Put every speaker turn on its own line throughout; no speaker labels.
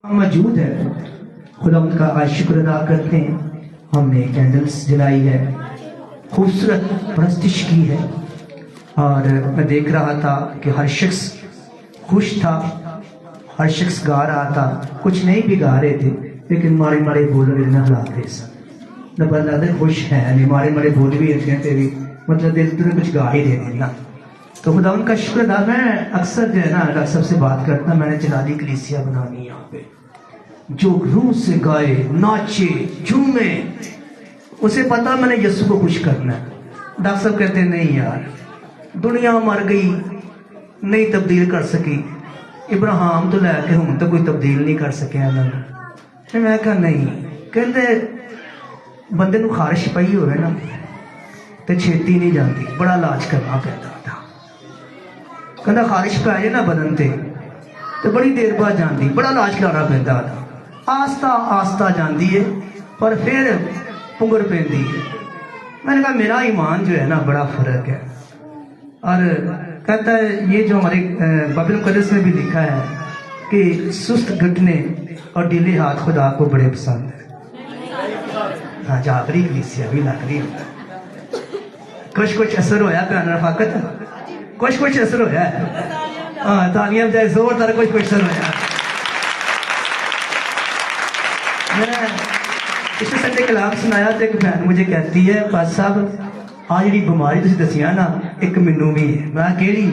موجود ہے. خدا ان کا آج شکر ادا کرتے ہیں. ہم نے کینڈلز جلائی ہے, خوبصورت پرستش کی ہے, اور میں دیکھ رہا تھا کہ ہر شخص خوش تھا, ہر شخص گا رہا تھا. کچھ نہیں بھی گا رہے تھے لیکن مارے مارے بول رہے نہ ہلا رہے سن. نہ بندہ دے خوش ہے نہیں, مارے مارے بول بھی رہتے بھی مطلب دل تو کچھ گا ہی رہے نا. تو خدا ان کا شکر ادا. میں اکثر جو ہے نا ڈاکٹر صاحب سے بات کرتا, میں نے جلالی کلیسیا بنانی یہاں پہ, جو روح سے گائے, ناچے, جھومے, اسے پتا میں نے یسوع کو خوش کرنا ہے. ڈاکٹر صاحب کہتے ہیں نہیں یار, دنیا مر گئی, نہیں تبدیل کر سکی. ابراہیم تو لے کے ہوں تو کوئی تبدیل نہیں کر سکے انہوں نے. میں کہا نہیں, کہتے بندے نو خارش پئی ہوئے نا تو چھیتی نہیں جاتی, بڑا علاج کرنا پہتا تھا. کہنا خارش پہ آئے نا بدن تے تو بڑی دیر بعد جاندی, بڑا علاج کرانا پہتا تھا. آستہ آستہ جاندی ہے پر پھر پنگر پہندی ہے. میں نے کہا میرا ایمان جو ہے نا بڑا فرق ہے. اور کہتا ہے یہ جو ہمارے بائبل مقدس میں بھی لکھا ہے کہ سست گھٹنے اور ڈھیلے ہاتھ خدا کو بڑے پسند ہے. ہاں جابری کلیسیا بھی لگ رہی ہے. کچھ اثر ہویا پیان رفاقت, کچھ اثر ہویا ہے. ہاں تالیاں بجائے زور دار کچھ اثر ہویا. میں پچھلے سنڈے کلام سنایا تو ایک بہن مجھے کہتی ہے پاس صاحب آج جی بیماری تھی دسیا نا ایک مینو بھی ہے. میں کہڑی؟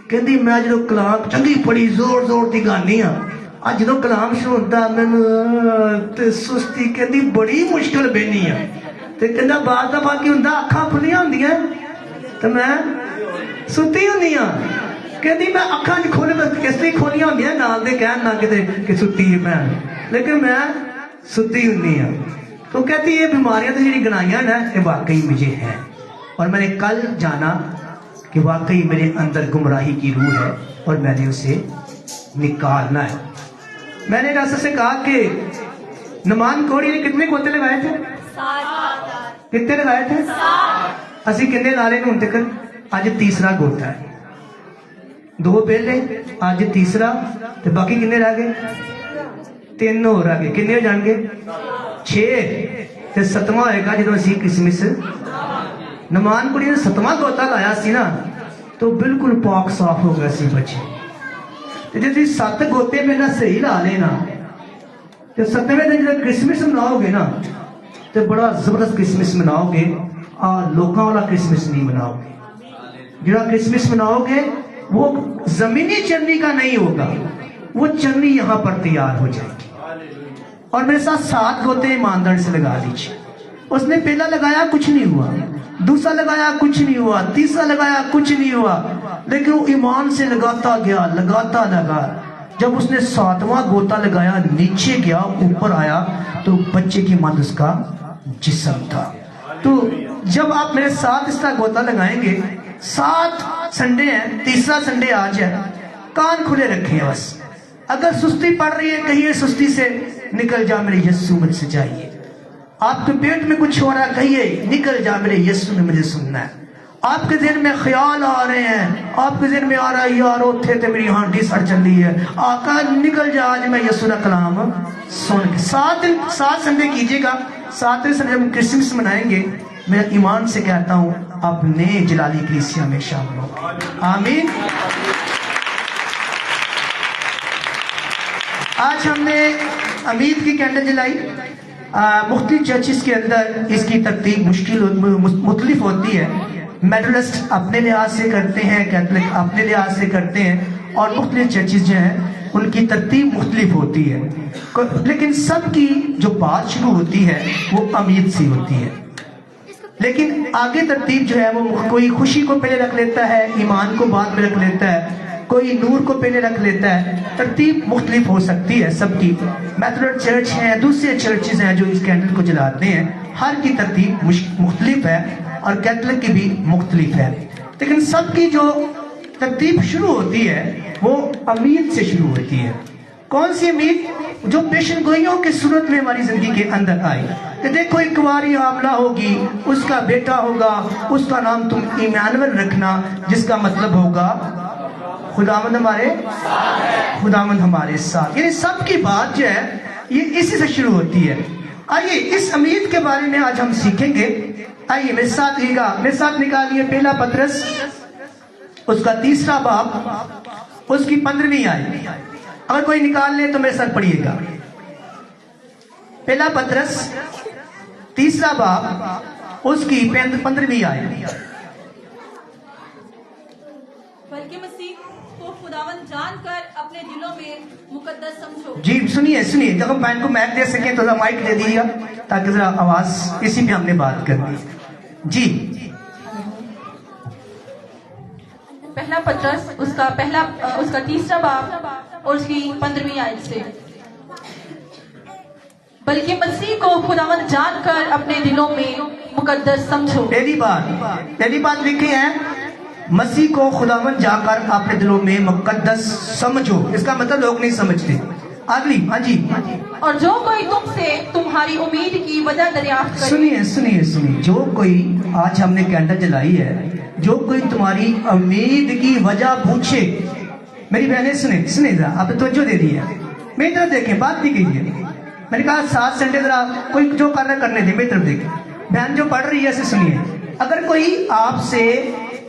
کہندی میں جدو کلام چنگی پڑی زور زور کی گانی ہاں, اج جدو کلام شروع ہوتا میں سستی کہندی بڑی مشکل بہنی ہے. تو کہنا بعد دفعہ کی ہوں اکھاں کھلیاں ہوندیاں تو میں ستی ہوندی ہاں. کہندی میں اکھاں کھول کس لیے کھولیاں ہوندیاں نال دے کہن نہ کتے کہ ستی ہے بہن, لیکن میں ستی ہوندی ہاں. تو کہتی یہ بیماریاں تو جڑی گنائیاں نا یہ واقعی مجھے ہیں, اور میں نے کل جانا کہ واقعی میرے اندر گمراہی کی روح ہے اور میں نے اسے نکالنا ہے. میں نے ڈاکٹر سے کہا کہ نمان کوڑی نے کتنے گوتے لگائے تھے؟ کتنے لگائے تھے؟ اسی کتنے لارے نے ہوں تک آج تیسرا گوتا ہے. 2 پہلے آج تیسرا, تو باقی کتنے رہ گئے؟ 3 ہو رہ گئے. کتنے ہو جان گے؟ 6. تے 7واں ہوئے گا جدو اسی کرسمس. نمان کڑی نے 7واں گوتا لایا سی نا تو بالکل پاک صاف ہو گیا سی بچے. جب تھی 7 گوتے میں نہ صحیح لا لینا تو 7ویں دن جب کرسمس مناؤ گے نا تو بڑا زبردست کرسمس مناؤ گے. لوکاں والا کرسمس نہیں مناؤ گے. جڑا کرسمس مناؤ گے وہ زمینی چرنی کا نہیں ہوگا, وہ چرنی یہاں پر تیار ہو جائے گی. اور میرے ساتھ 7 گوتے ایماندار سے لگا دیجیے. اس نے پہلا لگایا کچھ نہیں ہوا, دوسرا لگایا کچھ نہیں ہوا, تیسرا لگایا کچھ نہیں ہوا, لیکن وہ ایمان سے لگاتا گیا, لگاتا لگا. جب اس نے 7واں گوتا لگایا, نیچے گیا, اوپر آیا تو بچے کی ماں اس کا جسم تھا. تو جب آپ میرے ساتھ اس کا گوتا لگائیں گے, 7 سنڈے ہیں, تیسرا سنڈے آج ہے, کان کھلے رکھیں بس. اگر سستی پڑ رہی ہے کہیے سستی سے نکل جا میرے یسوع مجھ سے چاہیے. آپ کے پیٹ میں کچھ ہو رہا ہے کہیے نکل جا میرے یسوع نے مجھے سننا ہے. آپ کے ذہن میں خیال آ رہے ہیں, آپ کے ذہن میں آ رہا ہے یار اوتھے تے میری ہانڈی سڑ چلی ہے, آقا نکل جا آج میں یسوع کا کلام سن کے. 7 سنڈے کیجیے گا. 7ویں سنڈے ہم کرسمس منائیں گے. میں ایمان سے کہتا ہوں اپنے جلالی کلیسیا میں شامل ہوں. آمین. آج ہم نے امید کی کینڈل جلائی. مختلف چرچز کے اندر اس کی ترتیب مختلف ہوتی ہے. میڈلسٹ اپنے لحاظ سے کرتے ہیں, کیتھولک اپنے لحاظ سے کرتے ہیں, اور مختلف چرچز جو ہیں ان کی ترتیب مختلف ہوتی ہے, لیکن سب کی جو بات شروع ہوتی ہے وہ امید سے ہوتی ہے. لیکن آگے ترتیب جو ہے وہ کوئی خوشی کو پہلے رکھ لیتا ہے, ایمان کو بعد میں رکھ لیتا ہے, کوئی نور کو پہلے رکھ لیتا ہے. ترتیب مختلف ہو سکتی ہے سب کی. میتھوڈ چرچ ہیں, دوسرے چرچز ہیں جو اس کینڈل کو جلاتے ہیں, ہر کی ترتیب مختلف ہے, اور کیتھولک کی بھی مختلف ہے. لیکن سب کی جو ترتیب شروع ہوتی ہے وہ امید سے شروع ہوتی ہے. کون سی امید؟ جو پیشن گوئیوں کی صورت میں ہماری زندگی کے اندر آئی کہ دیکھو ایک کنواری حاملہ ہوگی, اس کا بیٹا ہوگا, اس کا نام تم ایمانویل رکھنا, جس کا مطلب ہوگا खुदावंद हमारे खुदावंद हमारे साथ, यानी सबकी बात जो है ये इसी से शुरू होती है। आइए इस उम्मीद के बारे में आज हम सीखेंगे। आइए मेरे साथ निकालिए पहला पतरस उसका 3 बाब उसकी 15वीं आयत। अगर कोई निकाल ले तो मेरे साथ पढ़िएगा। पहला पतरस 3 बाब उसकी 15वीं आयत।
बल्कि मसीह को खुदावन जानकर अपने दिलों में मुकद्दस समझो।
जी सुनिए, जब हम बहन को माइक दे सकें तो माइक दे दीजिएगा ताकि जरा आवाज इसी पे हमने बात करनी। जी
पहला पतरस उसका 3 बाब और उसकी 15वीं आयत से, बल्कि मसीह को खुदावन जानकर अपने दिलों में मुकद्दस समझो।
पहली बात लिखी है, मसीह को खुदावन जाकर अपने दिलों में मुकद्दस समझो। इसका मतलब लोग नहीं समझते। अगली, हाँ जी।
और जो कोई तुमसे तुम्हारी उम्मीद की वजह दरियाफ्त करे।
सुनिए, जो कोई, आज हमने कैंडल जलाई है, जो कोई तुम्हारी उम्मीद की वजह पूछे, मेरी बहनें सुने जरा, आप तवज्जो दे दी है, मेरी तरफ देखें, बात नहीं कीजिए। मैंने कहा 7 घंटे जरा कोई जो कर रहा करने दे, मेरी तरफ देखें। बहन जो पढ़ रही है ऐसे सुनिए। अगर कोई आपसे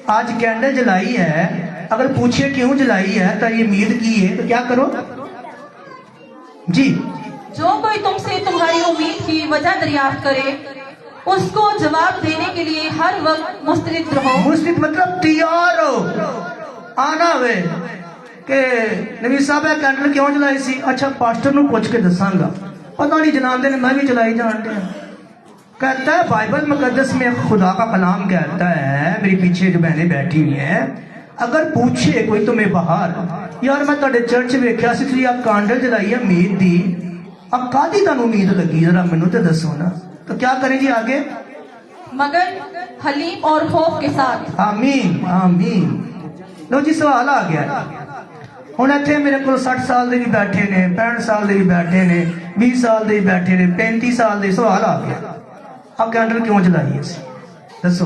आज कैंडल जलाई है, अगर पूछे क्यों जलाई है तो ये उम्मीद की है, तो क्या करो जी।
जो कोई तुमसे तुम्हारी उम्मीद की वजह दरियाफ्त करे, उसको जवाब देने के लिए हर वक्त मुस्तैद रहो।
मुस्तैद मतलब तैयार हो, आना वे कि नबी साहब कैंडल क्यों जलाई सी? अच्छा पास्टर नूं पुछ के दसांगा, पता नहीं जलाते ने, मैं भी जलाई जानते हैं। कहता है बाइबल मुकद्दस में खुदा का कलाम कहता है, मेरी पीछे जो बहनें बैठी हुई हैं, अगर पूछे कोई तुम्हें बाहर, यार मैं तुहाडे चर्च वेख्या सी तुसीं आ कैंडल जलाई है उम्मीद दी, अब कादी तुहानूं उम्मीद लगी, जरा मैनूं ते दसो ना। तो क्या करें जी आगे?
मगर हलीम और खौफ के साथ।
आमीन। लो जी सवाल आ गया। हुण इत्थे मेरे को 60 साल दे भी बैठे ने, 65 साल दे भी बैठे ने, 20 साल दे भी बैठे ने, 35 साल दे। सवाल आ गया, आप कैंडल क्यों जलाई है? दसो।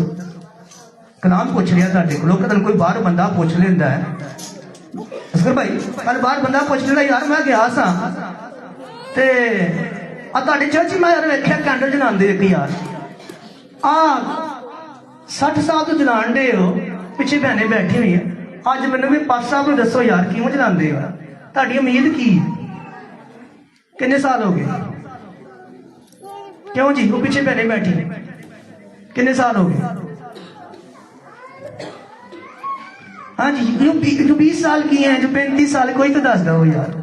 कलाम पूछ लिया तुहाडे कोलों, कदन कोई बाहर बंदा पूछ लेंदा है, असगर भाई कल बाहर बंदा पूछ लेंदा, यार मैं गया सा ते आ तुहाडे चर्च मैं यार वेख्या कैंडल जलांदे एक यार, आ 60 साल तो जलान दे हो, पिछे बहनें बैठी हुई है, अज मैनूं भी पास्टर साहब नूं दसो यार क्यों जलांदे हो? तुहाडी उम्मीद की? कितने साल हो गए? क्यों जी? वो पीछे बहनें बैठी, कितने साल हो गए? हाँ जी, जो 20 साल की हैं, जो 35 साल, कोई तो दस दो यार।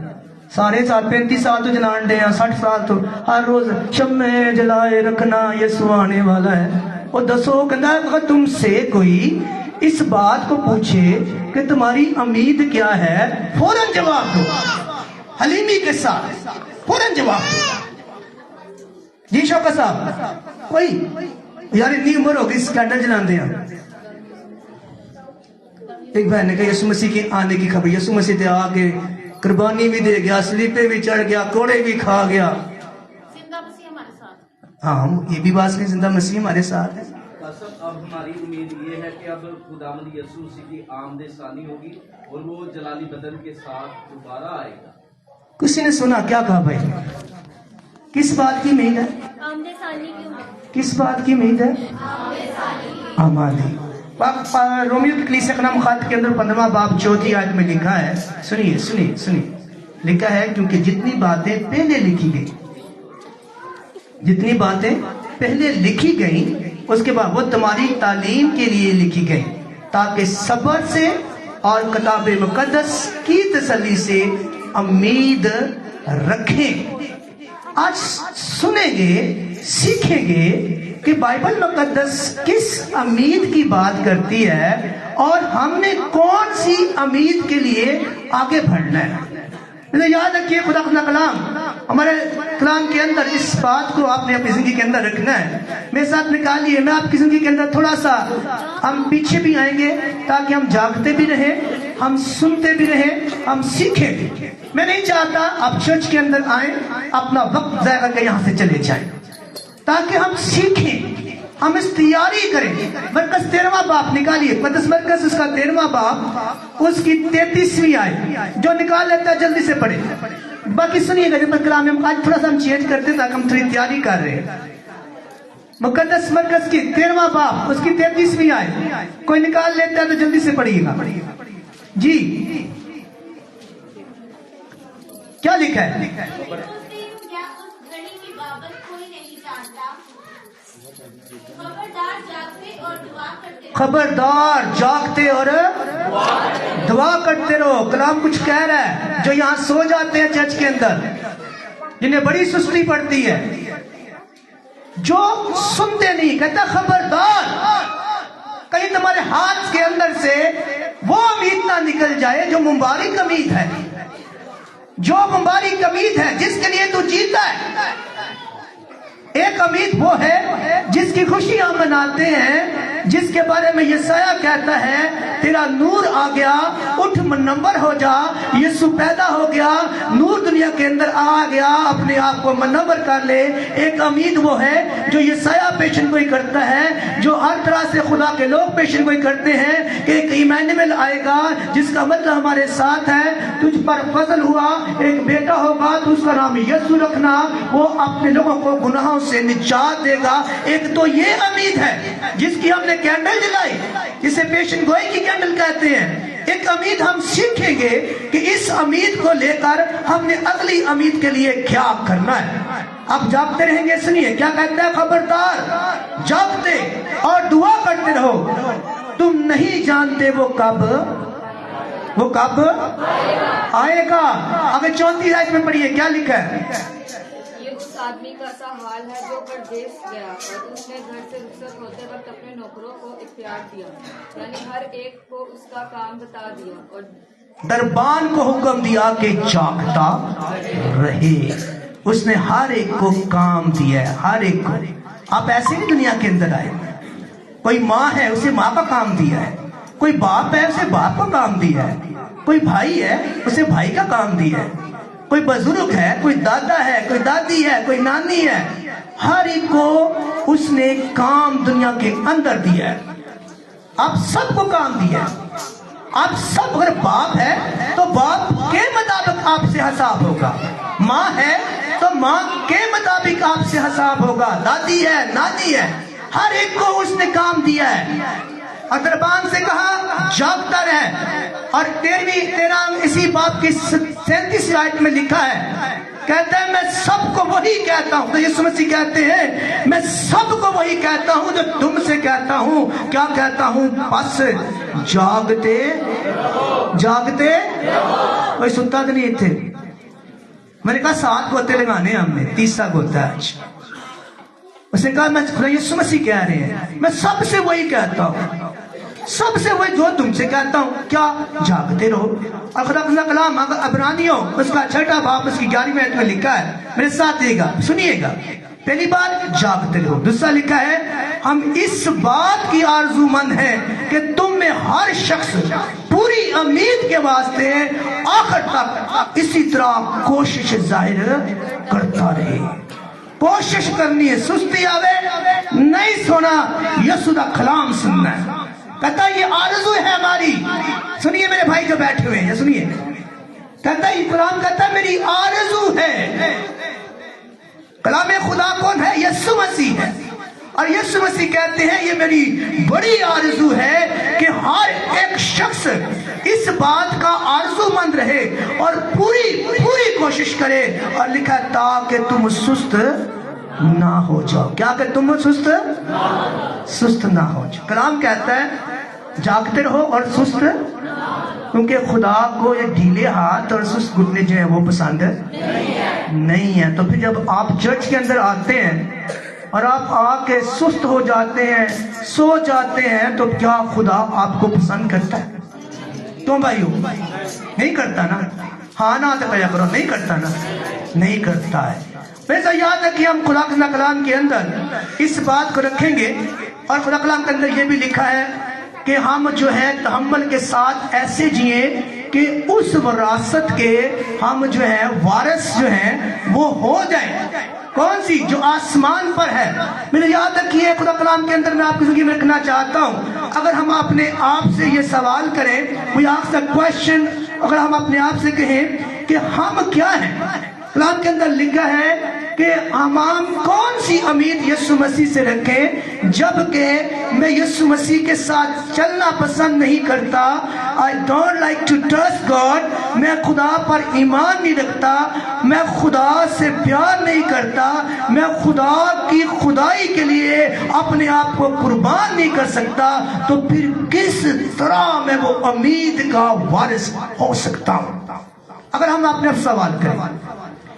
सारे साल 35 साल तो जलान दे, 60 साल तो हर रोज शम्मे जलाए रखना, यीशु आने वाला है। और दसो, कहता है अगर तुमसे कोई इस बात को पूछे कि तुम्हारी उम्मीद क्या है, फौरन जवाब दो, हलीमी के साथ फौरन जवाब दो। जी शौकत साहब, कोई यार इतनी उम्र हो गई कैंडल जलाते हैं। एक बहन ने कहा यीशु मसीह के आने की खबर, यीशु मसीह ते आके कुर्बानी भी दे गया, स्लीपे भी चढ़ गया, कोड़े भी खा गया।
जिंदा मसीह हमारे साथ।
हाँ, ये भी बात नहीं, जिंदा मसीह हमारे साथ है।
अब हमारी उम्मीद ये है कि अब खुदावंद यीशु मसीह की आमद-ए-सानी होगी और वो जलाली बदन के साथ दोबारा आएगा।
किसी ने सुना क्या कहा भाई? किस बात की उम्मीद है? किस बात की उम्मीद है? आमादी। रोमियो की कलीसिया का नाम खात के अंदर 15वां बाब 4 आयत में लिखा है, सुनिए, लिखा है क्योंकि जितनी बातें पहले लिखी गई उसके बाद वो तुम्हारी तालीम के लिए लिखी गई, ताकि सब्र से और किताब मुकद्दस की तसल्ली से उम्मीद रखें। आज सुनेंगे, सीखेंगे कि बाइबल मुकद्दस किस उम्मीद की बात करती है और हमने कौन सी उम्मीद के लिए आगे बढ़ना है। तो याद रखिए, खुदा का कलाम, हमारे कलाम के अंदर इस बात को आपने अपनी जिंदगी के अंदर रखना है। मेरे साथ निकालिए, मैं आपकी जिंदगी के अंदर थोड़ा सा हम पीछे भी आएंगे ताकि हम जागते भी रहें, हम सुनते भी रहें, हम सीखें भी। मैं नहीं चाहता आप चर्च के अंदर आए, अपना वक्त ज़ाया करके यहाँ से चले जाएं, ताकि हम सीखें, ہم اس تیاری کریں. مرکز 13واں باپ نکالیے، مقدس مرکز اس کا 13واں باپ اس کی 33ویں آیت، جو نکال لیتا ہے جلدی سے پڑھے. باقی سنیے گا جب کلام میں آج تھوڑا سا ہم چینج کرتے تاکہ ہم تھوڑی تیاری کر رہے ہیں. مقدس مرکز کی 13واں باپ اس کی 33ویں آیت کوئی نکال لیتا ہے تو جلدی سے پڑھیے گا. جی کیا لکھا ہے؟
کیا اس گھڑی کی بابت کوئی نہیں جانتا؟ خبردار جاگتے اور دعا کرتے رہو.
خبردار جاگتے اور دعا کرتے رہو. کلام کچھ کہہ رہا ہے. جو یہاں سو جاتے ہیں چرچ کے اندر، جنہیں بڑی سستی پڑتی ہے، جو سنتے نہیں، کہتا خبردار کہیں تمہارے ہاتھ کے اندر سے وہ امید نہ نکل جائے جو مبارک امید ہے، جو مبارک امید ہے جس کے لیے تو جیتا ہے. ایک امید وہ ہے جس کی خوشی ہم مناتے ہیں، جس کے بارے میں یسایہ کہتا ہے تیرا نور آ گیا، اٹھ منور ہو جا. یسوع پیدا ہو گیا، نور دنیا کے اندر آ گیا، اپنے آپ کو منور کر لے. ایک امید وہ ہے جو یسایہ پیشن گوئی کرتا ہے، جو ہر طرح سے خدا کے لوگ پیشن گوئی کرتے ہیں کہ ایک ایمانویل آئے گا جس کا مطلب ہمارے ساتھ ہے، تجھ پر فضل ہوا، ایک بیٹا ہوگا تو اس کا نام یسوع رکھنا، وہ اپنے لوگوں کو گناہوں سے نجات دے گا. ایک تو یہ امید ہے جس کی ہم نے کینڈل جلائی، جسے پیشن گوئی کی کینڈل کہتے ہیں. ایک امید ہم سیکھیں گے کہ اس امید کو لے کر ہم نے اگلی امید کے لیے کیا کرنا ہے. آپ جاگتے رہیں گے. سنیے کیا کہتا ہے، خبردار جاگتے اور دعا کرتے رہو، تم نہیں جانتے وہ کب آئے گا. اگر 34 آیت میں پڑھیے کیا لکھا ہے.
یہ اس آدمی کا سا حال ہے جو پردیس گیا اور اس نے گھر سے رخصت ہوتے وقت اپنے نوکروں کو اختیار دیا، یعنی ہر ایک کو اس کا کام بتا دیا اور
دربان کو حکم دیا کہ جاگتا رہے. اس نے ہر ایک کو کام دیا ہے، ہر ایک کو. آپ ایسے نہیں دنیا کے اندر آئے. کوئی ماں ہے اسے ماں کا کام دیا ہے، کوئی باپ ہے اسے باپ کا کام دیا ہے، کوئی بھائی ہے اسے بھائی کا کام دیا ہے، کوئی بزرگ ہے، کوئی دادا ہے، کوئی دادی ہے، کوئی نانی ہے. ہر ایک کو اس نے کام دنیا کے اندر دیا ہے. آپ سب کو کام دیا ہے. آپ سب اگر باپ ہے تو باپ کے مطابق آپ سے حساب ہوگا، ماں ہے تو ماں کے مطابق آپ سے حساب ہوگا، دادی ہے، نانی ہے، ہر ایک کو اس نے کام دیا ہے. ادربان سے کہا جاگتا رہے. اور 13 اسی باپ کی 37 آیت میں لکھا ہے، کہتا ہے میں سب کو وہی کہتا ہوں. تو یسوع مسیح کہتے ہیں میں سب کو وہی کہتا ہوں جو تم سے کہتا ہوں. کیا کہتا ہوں؟ بس جاگتے کوئی سنتا تو نہیں تھے. میں نے کہا 7 گوتے لگانے ہم نے، 30 گوتا ہے آج. اس نے کہا میں خدا یسوع مسیح کہہ رہے ہیں میں سب سے وہی کہتا ہوں، سب سے وہی جو تم سے کہتا ہوں. کیا؟ جاگتے رہو. اور خدا کا کلام عبرانیوں اس کا 6واں باب اس کی 11ویں آیت میں لکھا ہے، میرے ساتھ دیے گا سنیے گا. پہلی بات جاگتے رہو. دوسرا لکھا ہے ہم اس بات کی آرزو مند ہیں کہ تم میں ہر شخص پوری امید کے واسطے آخر تک اسی طرح کوشش ظاہر کرتا رہے. کوشش کرنی ہے، سستی آوے نہیں سونا، یسوع دا کلام سننا ہے. کہتا ہے یہ آرزو ہے ہماری. سنیے میرے بھائی جو بیٹھے ہوئے ہیں سنیے، کہتا ہے یہ کلام کہتا ہے میری آرزو ہے. کلام خدا کون ہے؟ یسوع مسیح ہے. اور یسوع مسیح کہتے ہیں یہ میری بڑی آرزو ہے کہ ہر ایک شخص اس بات کا آرزو مند رہے اور پوری کوشش کرے. اور لکھا تاکہ تم سست نہ ہو جاؤ. کیا کہ تم سست نہ ہو جاؤ. کلام کہتا ہے جاگتے رہو اور سست، کیونکہ خدا کو یہ ڈھیلے ہاتھ اور سست گھٹنے جو ہیں وہ پسند نہیں ہے. تو پھر جب آپ چرچ کے اندر آتے ہیں اور آپ آ کے سست ہو جاتے ہیں، سو جاتے ہیں، تو کیا خدا آپ کو پسند کرتا ہے؟ کیوں بھائیو؟ نہیں کرتا نا. ہاں نہ تو کہا کرو نہیں کرتا نا، نہیں کرتا ہے. ویسا یاد ہے کہ ہم خدا کے کلام کے اندر اس بات کو رکھیں گے. اور خدا کلام کے اندر یہ بھی لکھا ہے کہ ہم جو ہے تحمل کے ساتھ ایسے جئیں کہ اس وراثت کے ہم جو ہے وارث جو ہیں وہ ہو جائیں. کون سی؟ جو آسمان پر ہے۔ میں نے یاد رکھیے خدا کلام کے اندر میں آپ کی زندگی میں رکھنا چاہتا ہوں، اگر ہم اپنے آپ سے یہ سوال کریں، we ask the question، اگر ہم اپنے آپ سے کہیں کہ ہم کیا ہیں، کلام کے اندر لکھا ہے کہ ہم کون سی امید یسوع مسیح سے رکھیں، جبکہ میں یسوع مسیح کے ساتھ چلنا پسند نہیں کرتا، I don't like to trust God، میں خدا پر ایمان نہیں رکھتا، میں خدا سے پیار نہیں کرتا، میں خدا کی خدائی کے لیے اپنے آپ کو قربان نہیں کر سکتا، تو پھر کس طرح میں وہ امید کا وارث ہو سکتا ہوں؟ اگر ہم اپنے آپ سوال کریں،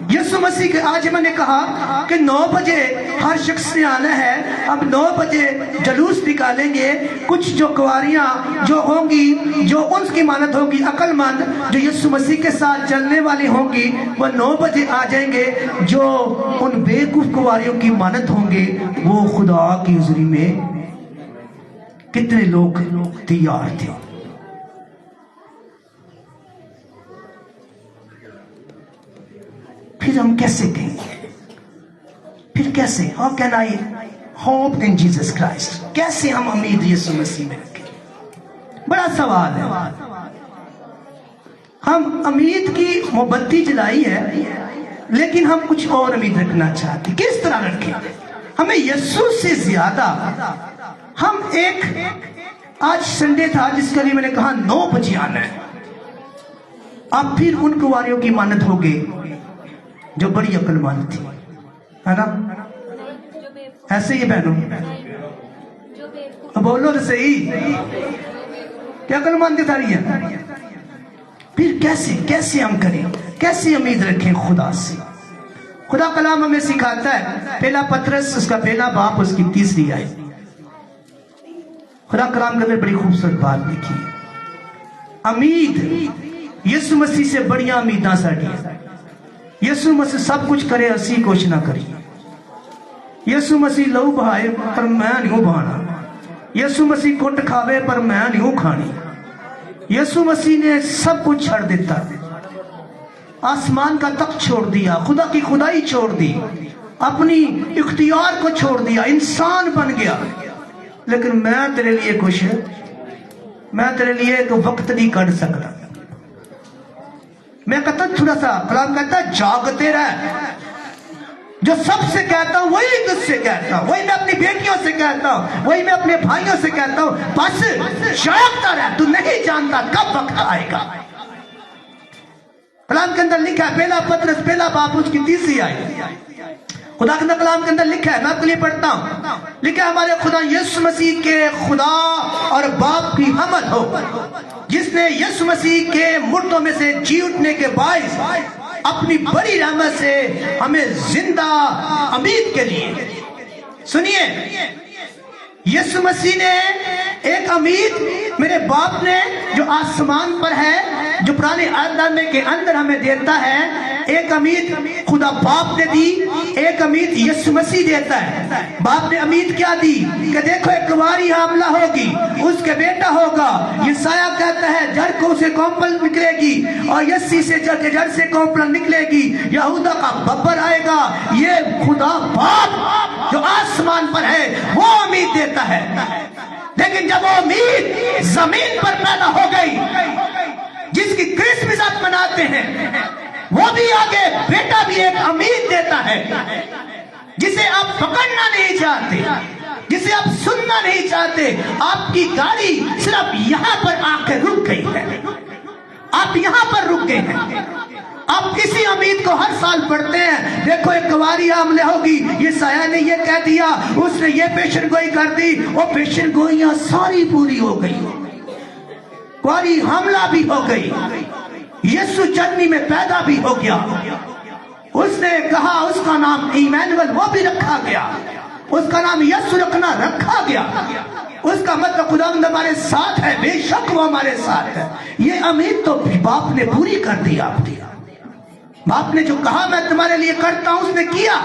یسوع مسیح کے آج میں نے کہا کہ 9 بجے ہر شخص نے آنا ہے، اب 9 بجے جلوس نکالیں گے، کچھ جو کنواریاں جو ہوں گی، جو ان کی مانت ہوگی عقل مند، جو یسوع مسیح کے ساتھ چلنے والی ہوں گی، وہ 9 بجے آ جائیں گے، جو ان بیوقوف کنواریوں کی مانت ہوں گے، وہ خدا کی حضوری میں کتنے لوگ تیار تھے؟ پھر ہم کیسے کہیں گے؟ پھر کیسے؟ How can I hope in Jesus Christ؟ کیسے ہم امید یسوع مسیح میں رکھیں؟ بڑا سوال ہے۔ ہم امید کی مومبتی جلائی ہے، لیکن ہم کچھ اور امید رکھنا چاہتے ہیں۔ کس طرح رکھیں؟ ہمیں یسوع سے زیادہ ہم آج سنڈے تھا جس کے لیے میں نے کہا 9 بجے آنا ہے، اب پھر ان کنواریوں کی مانت ہوگی جو بڑی عقل مند تھی، ہے نا؟ ایسے ہی بہنوں بولو تو صحیح، کیا عقل مند تھا یہ؟ پھر کیسے ہم کریں، کیسے امید رکھیں خدا سے؟ خدا کلام ہمیں سکھاتا ہے، پہلا پترس اس کا پہلا باب اس کی 3 آیت، خدا کلام کے اندر بڑی خوبصورت بات لکھی ہے، امید یسوع مسیح سے بڑیاں امیداں ساڈیاں۔ یسوع مسیح سب کچھ کرے، اسی کچھ نہ کری۔ یسوع مسیح لہو بہائے پر میں نہیں بہانا، یسوع مسیح کٹ کھاوے پر میں نہیں کھانی۔ یسوع مسیح نے سب کچھ چھڑ دیتا، آسمان کا تخت چھوڑ دیا، خدا کی خدائی چھوڑ دی، اپنی اختیار کو چھوڑ دیا، انسان بن گیا۔ لیکن میں تیرے لیے کچھ، میں تیرے لیے ایک وقت نہیں کر سکتا، میں کہتا تھوڑا سا، کلام کہتا ہے جاگتے رہ، جو سب سے کہتا ہوں وہی تجھ سے کہتا ہوں، وہی میں اپنی بیٹیوں سے کہتا ہوں، وہی میں اپنے بھائیوں سے کہتا ہوں، بس جاگتا رہ، تو نہیں جانتا کب وقت آئے گا۔ کلام کے اندر لکھا ہے، پہلا پترس پہلا باب اس کی 3 آیت، خدا کے کلام کے اندر لکھا ہے، میں آپ کے لیے پڑھتا ہوں، لکھا ہے ہمارے خدا یسوع مسیح کے خدا اور باپ کی حمد ہو، جس نے یسوع مسیح کے مردوں میں سے جی اٹھنے کے باعث اپنی بڑی رحمت سے ہمیں زندہ امید کے لیے، سنیے، یسوع مسیح نے ایک امید میرے باپ نے جو آسمان پر ہے، جو پرانے عہد نامے کے اندر ہمیں دیتا ہے، ایک امید خدا باپ نے دی، ایک امید یسوع مسیح دیتا ہے۔ باپ نے امید کیا دی کہ دیکھو ایک کنواری حاملہ ہوگی، اس کے بیٹا ہوگا، یسایہ کہتا ہے جڑ کو سے کونپل نکلے گی اور یسی سے جڑ سے کونپل نکلے گی، یہودا کا ببر آئے گا۔ یہ خدا باپ جو آسمان پر ہے وہ امید دیتا ہے، لیکن جب وہ امید زمین پر پیدا ہو گئی، جس کی کرسمس آپ مناتے ہیں، وہ بھی آگے بیٹا بھی ایک امید دیتا ہے، جسے آپ پکڑنا نہیں چاہتے، جسے آپ سننا نہیں چاہتے۔ آپ کی گاڑی صرف یہاں پر آ کے رک گئی ہے، آپ یہاں پر رک گئے ہیں۔ آپ اسی امید کو ہر سال پڑھتے ہیں، دیکھو ایک کنواری حاملہ ہوگی، یہ سایہ نے یہ کہہ دیا، اس نے یہ پیشن گوئی کر دی، وہ پیشن گوئیاں ساری پوری ہو گئی، کنواری حاملہ بھی ہو گئی، یسوع چرنی میں پیدا بھی ہو گیا، اس نے کہا اس کا نام ایمانویل وہ بھی رکھا گیا، اس کا نام یسوع رکھا گیا، اس کا مطلب خداوند ہمارے ساتھ ہے، بے شک وہ ہمارے ساتھ ہے۔ یہ امید تو باپ نے پوری کر دی، آپ دی، باپ نے جو کہا میں تمہارے لیے کرتا ہوں اس نے کیا۔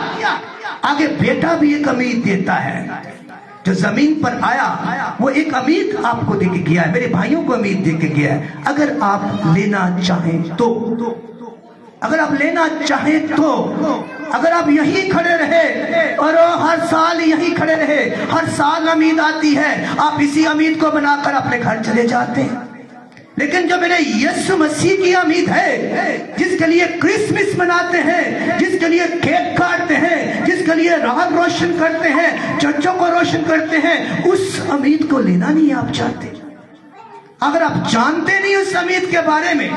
آگے بیٹا بھی ایک امید دیتا ہے، جو زمین پر آیا وہ ایک امید آپ کو دے کے گیا ہے، میرے بھائیوں کو امید دے کے گیا ہے۔ اگر آپ لینا چاہیں تو، اگر آپ لینا چاہیں تو اگر آپ یہی کھڑے رہے اور ہر سال یہی کھڑے رہے، ہر سال امید آتی ہے، آپ اسی امید کو بنا کر اپنے گھر چلے جاتے ہیں. لیکن جو میرے یسوع مسیح کی امید ہے، جس کے لیے کرسمس مناتے ہیں، جس کے لیے کیک کاٹتے ہیں، جس کے لیے راہ روشن کرتے ہیں، چرچوں کو روشن کرتے ہیں، اس امید کو لینا نہیں آپ چاہتے. اگر آپ جانتے نہیں اس امید کے بارے میں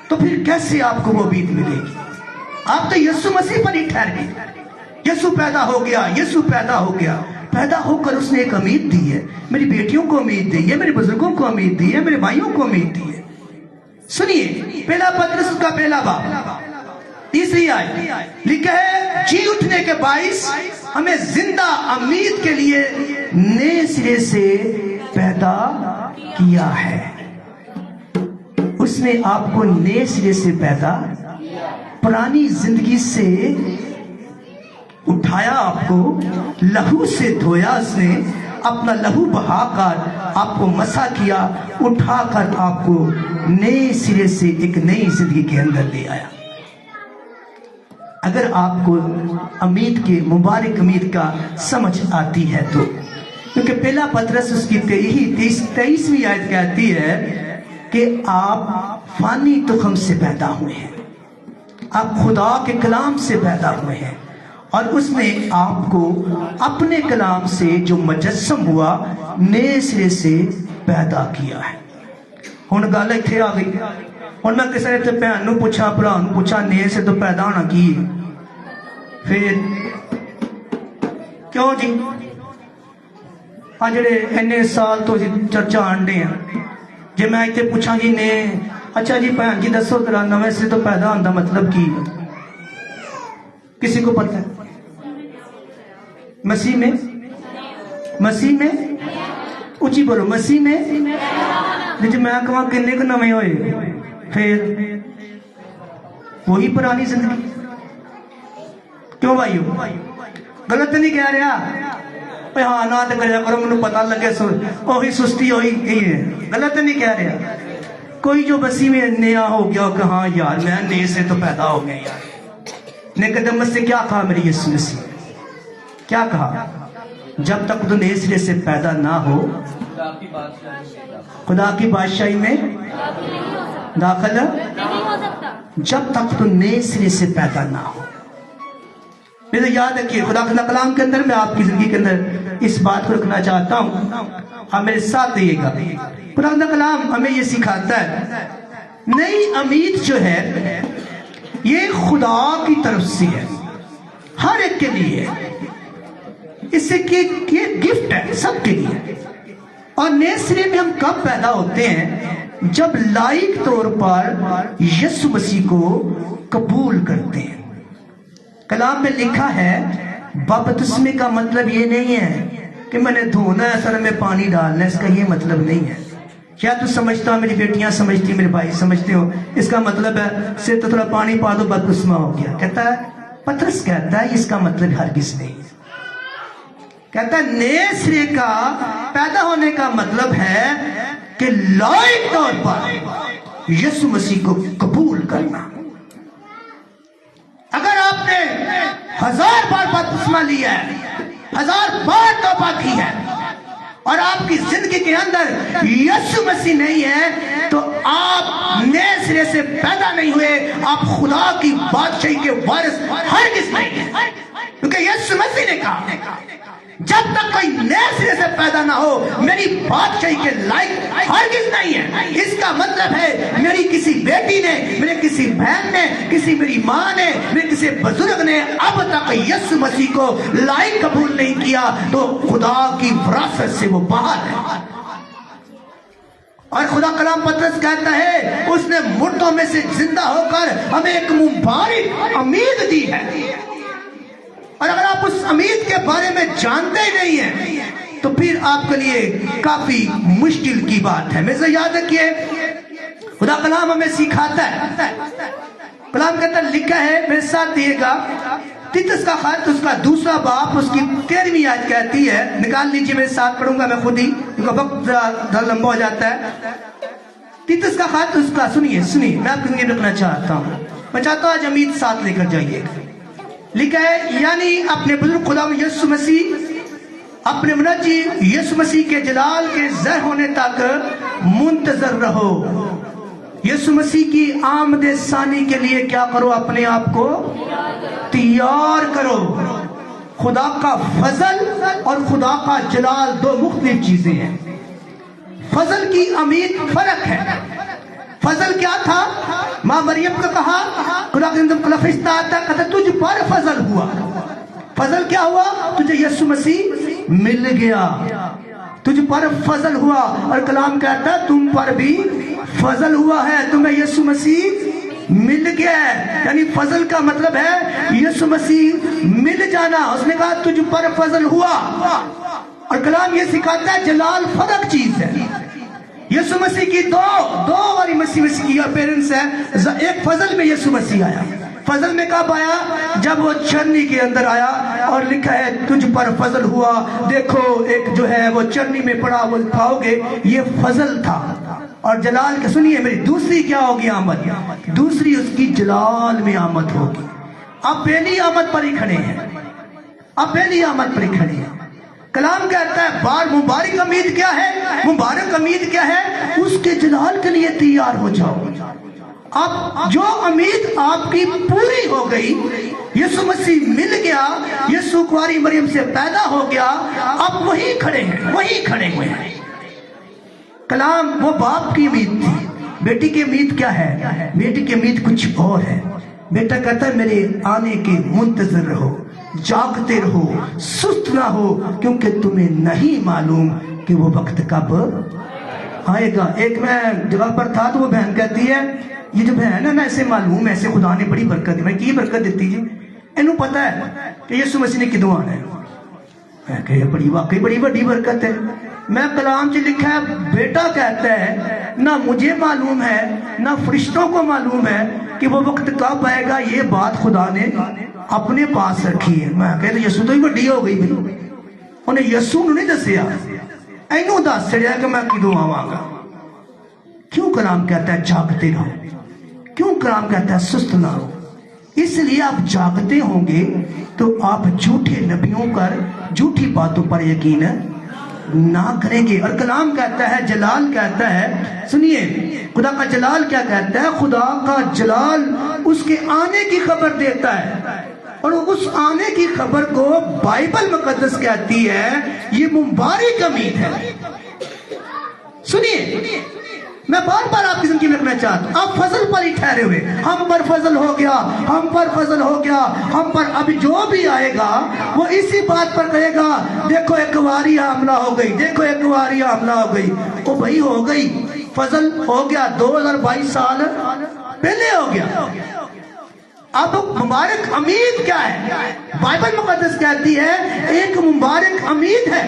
تو پھر کیسے آپ کو وہ امید ملے گی؟ آپ تو یسوع مسیح پر ہی ٹھہر گئے. یسوع پیدا ہو گیا، یسوع پیدا ہو گیا، پیدا ہو کر اس نے ایک امید دی ہے. میری بیٹیوں کو امید دی ہے، میرے بزرگوں کو امید دی ہے، میرے بھائیوں کو امید دی ہے. سنیے پہلا پطرس کا پہلا باب 3 آیت لکھا ہے، جی اٹھنے کے باعث ہمیں زندہ امید کے لیے نئے سرے سے پیدا کیا ہے. اس نے آپ کو نئے سرے سے پیدا، پرانی زندگی سے اٹھایا، آپ کو لہو سے دھویا. اس نے اپنا لہو بہا کر آپ کو مسح کیا، اٹھا کر آپ کو نئے سرے سے ایک نئی زندگی کے اندر لے آیا. اگر آپ کو امید کے مبارک امید کا سمجھ آتی ہے تو، کیونکہ پہلا پطرس اس کی 23ویں آیت کہتی ہے کہ آپ فانی تخم سے پیدا ہوئے ہیں، آپ خدا کے کلام سے پیدا ہوئے ہیں، اور اس نے آپ کو اپنے کلام سے جو مجسم ہوا نئے سرے سے پیدا کیا ہے. ہن گل ایتھے آ گئی. ہن میں کسی نے بھن نوں پوچھا، بھرا نوں پوچھا، نئے سے تو پیدا ہونا کی ہے؟ پھر کیوں جی جڑے اینے سال تو چرچا آنڈے ہیں، جی میں اتنے پوچھا جی نے اچھا جی بھن جی دسو ذرا نویں سے تو پیدا ہونے کا مطلب کی ہے؟ کسی کو پتہ ہے؟ مسیح میں اونچی بولو، مسیح میں جی میں کہاں کنے کو نویں ہوئے؟ پھر وہی پرانی زندگی. کیوں بھائیو غلط نہیں کہہ رہا؟ ہاں نہ تو کریا کرو، مجھے پتا لگے وہی سستی وہی ہے. غلط نہیں کہہ رہا. کوئی جو مسیح میں نیا ہو گیا کہ ہاں یار میں نئے سے تو پیدا ہو گیا یار. نکدمس سے کیا کہا میری یسوع مسیح؟ کیا کہا؟ جب تک تو نئے سرے سے پیدا نہ ہو خدا کی بادشاہی میں داخل جب تک تو نئے سرے سے پیدا نہ ہو. میرے یاد رکھیے خدا کا کلام کے اندر میں آپ کی زندگی کے اندر اس بات کو رکھنا چاہتا ہوں، آپ میرے ساتھ رہیے گا. خدا کا کلام ہمیں یہ سکھاتا ہے نئی امید جو ہے یہ خدا کی طرف سے ہے، ہر ایک کے لیے. اس سے یہ گفٹ ہے سب کے لیے. اور نئے سرے میں ہم کب پیدا ہوتے ہیں؟ جب لائق طور پر یسوع مسیح کو قبول کرتے ہیں. کلام میں لکھا ہے بپتسمے کا مطلب یہ نہیں ہے کہ میں نے دھونا ہے سر میں پانی ڈالنا ہے، اس کا یہ مطلب نہیں ہے. کیا تو سمجھتا ہو، میری بیٹیاں سمجھتی، میرے بھائی سمجھتے ہو اس کا مطلب ہے صرف تو تھوڑا پانی پا دو بپتسمہ ہو گیا؟ کہتا ہے پطرس کہتا ہے اس کا مطلب ہرگز نہیں. کہتا ہے نئے سرے کا پیدا ہونے کا مطلب ہے کہ لائق طور پر یسوع مسیح کو قبول کرنا. اگر آپ نے 1000 بار بپتسمہ لیا ہے، 1000 بار توبہ کی ہے، اور آپ کی زندگی کے اندر یسوع مسیح نہیں ہے تو آپ نئے سرے سے پیدا نہیں ہوئے، آپ خدا کی بادشاہی کے وارث ہرگز نہیں ہیں. کیونکہ یسوع مسیح نے کہا جب تک کوئی نئے سرے سے پیدا نہ ہو میری بادشاہی کے لائق ہرگز نہیں ہے. اس کا مطلب ہے میری کسی بیٹی نے، میرے کسی بہن نے، کسی میری ماں نے، میرے کسی بزرگ نے اب تک یسوع مسیح کو لائق قبول نہیں کیا تو خدا کی وراثت سے وہ باہر ہے. اور خدا کلام پطرس کہتا ہے اس نے مردوں میں سے زندہ ہو کر ہمیں ایک مبارک امید دی ہے. اور اگر آپ اس امید کے بارے میں جانتے ہی نہیں ہیں تو پھر آپ کے لیے کافی مشکل کی بات ہے. میرے سے یاد رکھیے خدا کلام ہمیں سکھاتا ہے. کلام کے اندر لکھا ہے، میرے ساتھ دیے گا، تیتس کا خط اس کا 2 باب اس کی 13ویں آیت کہتی ہے. نکال لیجیے، میرے ساتھ پڑھوں گا میں خود ہی کیونکہ وقت ذرا لمبا ہو جاتا ہے. تیتس کا خط اس کا سنیے میں آپ کی زندگی رکھنا چاہتا ہوں. میں چاہتا ہوں آج امید ساتھ لے کر جائیے. लिखा है यानी अपने बुजुर्ग खुदा यीशु मसीह, अपने मुनज्जी यीशु मसीह के जलाल के ज़ाहिर होने तक मुंतजर रहो। यीशु मसीह की आमद सानी के लिए क्या करो? अपने आप को तैयार करो। खुदा का फजल और खुदा का जलाल दो मुख्तलिफ चीजें हैं। फजल की अमीर फर्क है। फजल क्या था? माँ मरियम का कहा खुदा के अंदर फरिश्ता आता कहता तुझ पर फजल हुआ। फजल क्या हुआ? तुझे यीशु मसीह मिल गया, तुझ पर फजल हुआ। और कलाम कहता तुम पर भी फजल हुआ है, तुम्हें यीशु मसीह मिल गया है। यानी फजल का मतलब है यीशु मसीह मिल जाना। उसने कहा तुझ पर फजल हुआ। और कलाम ये सिखाता है जलाल फर्क चीज है। यीशु मसीह की दो बारी मसीह की अपीयरेंस है। एक फजल में यीशु मसीह आया। फजल में कब आया? जब वो चरनी के अंदर आया और लिखा है तुझ पर फजल हुआ। देखो एक जो है वो चरनी में पड़ा वो पाओगे, ये फजल था। और जलाल के सुनिए मेरी दूसरी क्या होगी आमद? दूसरी उसकी जलाल में आमद होगी। अब पहली आमद पर ही खड़े हैं, अब पहली आमद पर ही खड़े हैं। कलाम कहता है बार मुबारक उम्मीद क्या है? मुबारक उम्मीद क्या है? उसके जलाल के लिए तैयार हो जाओ। अब जो उम्मीद आपकी पूरी हो गई, यीशु मसीह मिल गया, यीशु कुंवारी मरियम से पैदा हो गया, अब वही खड़े हैं, वही खड़े हुए हैं। कलाम वो बाप की उम्मीद थी। बेटी की उम्मीद क्या है? बेटी की उम्मीद कुछ और है। बेटा कहता है मेरे आने के मुंतजर रहो, जागते रहो, सुस्त ना हो, क्योंकि तुम्हें नहीं मालूम कि वो वक्त कब आएगा। एक मैं जगह पर था तो वो बहन कहती है ये जो बहन है ना ऐसे मालूम ऐसे खुदा ने बड़ी बरकत दी। मैं की बरकत दी जी? इन्हों पता है कि यीशु मसीह ने किदों आना है। मैं कह बड़ी वाकई बड़ी बड़ी बरकत है। मैं कलाम च लिखा है बेटा कहता है ना मुझे मालूम है ना फरिश्तों को मालूम है कि वो वक्त कब आएगा। ये बात खुदा ने अपने पास रखी है। मैं कहता यीशु तो ही बड़ी हो गई भाई, उन्हें यीशु नहीं दसिया, इनू दस छड़िया कि मैं किदों आवांगा। क्यों कलाम कहता है जागते रहो? क्यों कलाम कहता है सुस्त ना हो? इसलिए आप जागते होंगे तो आप झूठे नबियों पर झूठी बातों पर यकीन ना करेंगे। और कलाम कहता है जलाल कहता है, सुनिए खुदा का जलाल क्या कहता है? खुदा का जलाल उसके आने की खबर देता है। और उस आने की खबर को बाइबल मुकद्दस कहती है ये मुबारक उम्मीद है। सुनिए मैं बार बार आपकी जिंदगी में रखना चाहता हूं, आप फजल पर ही ठहरे हुए। हम पर फजल हो गया, हम पर फजल हो गया, हम पर अभी जो भी आएगा वो इसी बात पर कहेगा देखो एक वारी हमला हो गई, देखो एक वारी हमला हो गई। ओ भाई हो गई, फजल हो गया, 2022 साल पहले हो गया। अब मुबारक उम्मीद क्या है? बाइबल मुकद्दस कहती है एक मुबारक उम्मीद है